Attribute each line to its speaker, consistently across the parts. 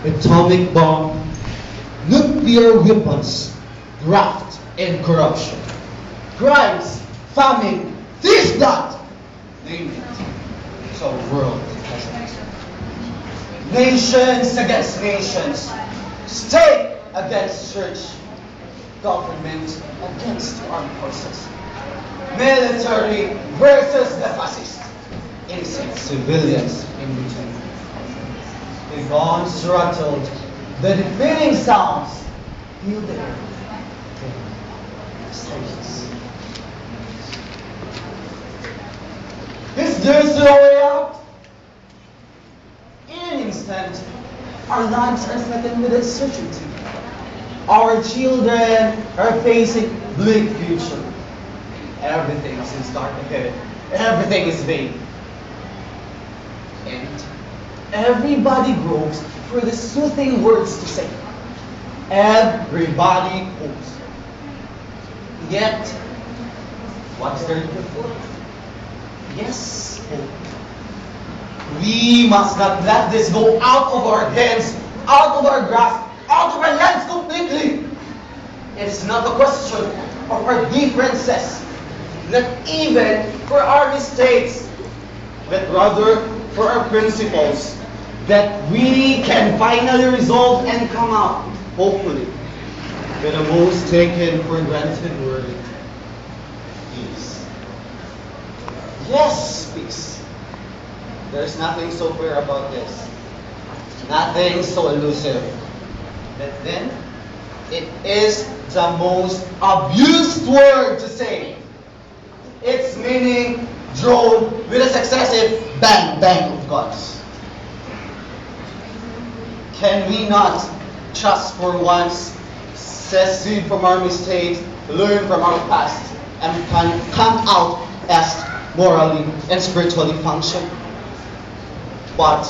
Speaker 1: Atomic bomb, nuclear weapons, graft and corruption, crimes, famine, this, that, name it. So world has an nations against nations, state against church, government against armed forces, military versus the fascist, innocent civilians in between. The guns rattled, the defeating sounds filled the air. Then silence. Is there a way out? In an instant, our lives are threatened with uncertainty. Our children are facing bleak future. Everything seems dark ahead. Everything is vague. And everybody gropes for the soothing words to say. Everybody hopes. Yet, what's there to hope? Yes, hope. We must not let this go out of our hands, out of our grasp, out of our lands completely. It's not a question of our differences, not even for our mistakes, but rather for our principles that we can finally resolve and come out, hopefully, with the most taken for granted word, peace. Yes, peace. There's nothing so clear about this. Nothing so elusive. But then, it is the most abused word to say. Its meaning drawn with a successive bang bang of guns. Can we not, just for once, secede from our mistakes, learn from our past, and can come out as morally and spiritually function? But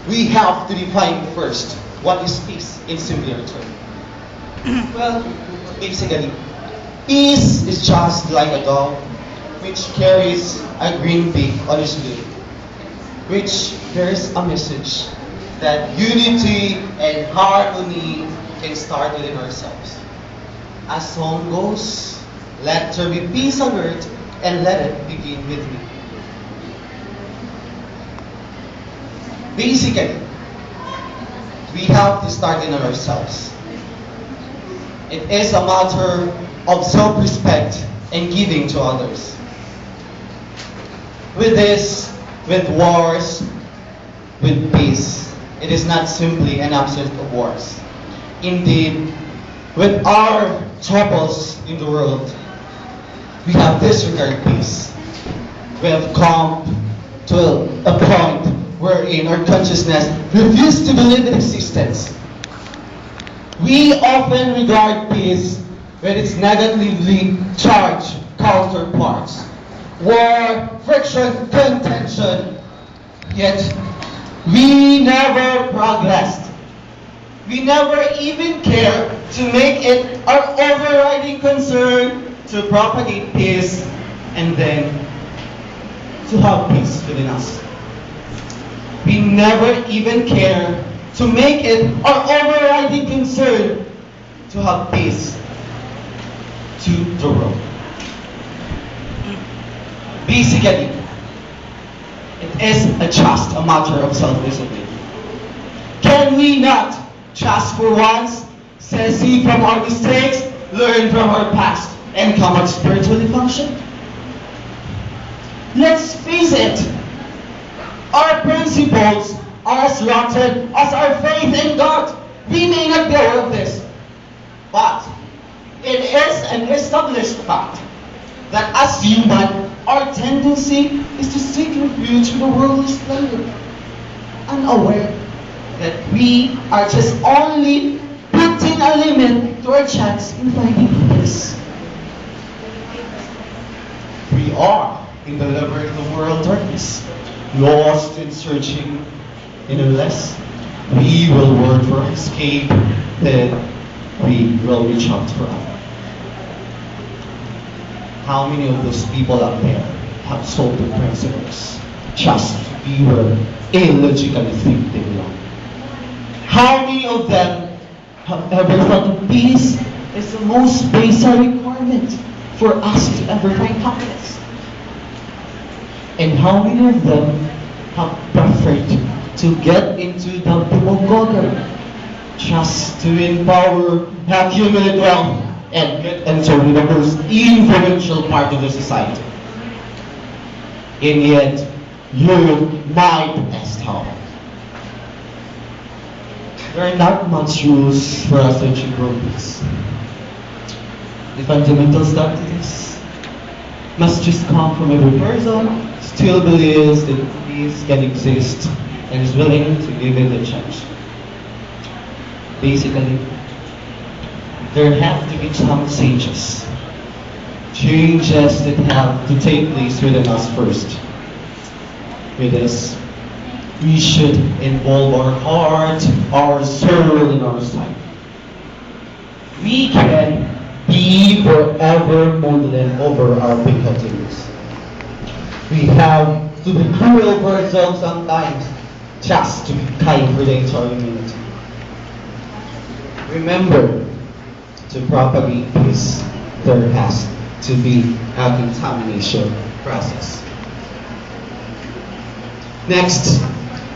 Speaker 1: we have to define first what is peace in simpler terms. Well, basically, peace is just like a dog which carries a green beak on his leg, which bears a message that unity and harmony can start within ourselves. As song goes, let there be peace on earth and let it begin with me. Basically, we have to start in ourselves. It is a matter of self-respect and giving to others. With this, with wars, with peace, it is not simply an absence of wars. Indeed, with our troubles in the world, we have disregarded peace. We have come to a point wherein our consciousness refuses to believe in existence. We often regard peace with its negatively charged counterparts. War, friction, contention. Yet, we never progressed. We never even care to make it our overriding concern to propagate peace and then to have peace within us. We never even care to make it our overriding concern to have peace to the world. Basically, it is just a matter of self-discipline. Can we not, just for once, secede from our mistakes, learn from our past, and come out spiritually function? Let's face it, our principles are as rotten as our faith in God. We may not be aware of this, but it is an established fact that as human, our tendency is to seek refuge in the worldly splendor, unaware that we are just only putting a limit to our chance in finding peace. We are in the labyrinth world darkness, lost in searching, and unless we will work for escape, then we will reach out for others. How many of those people out there have sold their principles just to be where they logically think they belong? How many of them have ever thought that peace is the most basic requirement for us to ever find happiness? And how many of them have preferred to get into the demagoguery just to empower, accumulate wealth, and get into the most influential part of the society? And yet, you might ask how. There are not much rules for us to achieve world peace. The fundamental start to this must just come from every person who still believes that peace can exist and is willing to give it a chance. Basically, there have to be some changes. Changes that have to take place within us first. With this, we should involve our heart, our soul, and our sight. We can be forever modeling over our picadillos. We have to be cruel for ourselves sometimes, just to be kind for the entire community. Remember, to propagate peace, there has to be a contamination process. Next,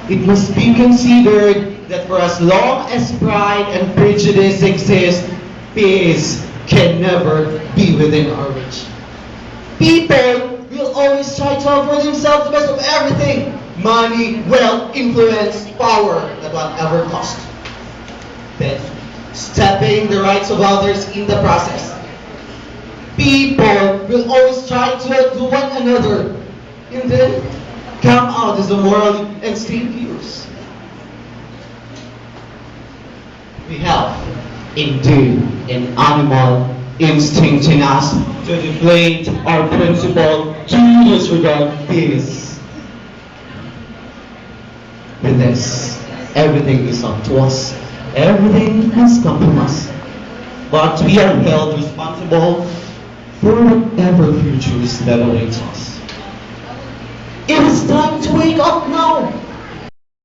Speaker 1: it must be considered that for as long as pride and prejudice exist, peace can never be within our reach. People will always try to offer themselves the best of everything: money, wealth, influence, power, at whatever cost. Then, stepping the rights of others in the process. People will always try to outdo one another, and then come out as the moral and state heroes. We have, indeed, an animal instinct in us to deflate our principle to disregard peace. With this, everything is up to us. Everything has come from us. But we are held responsible for whatever futures that awaits us. It is time to wake up now.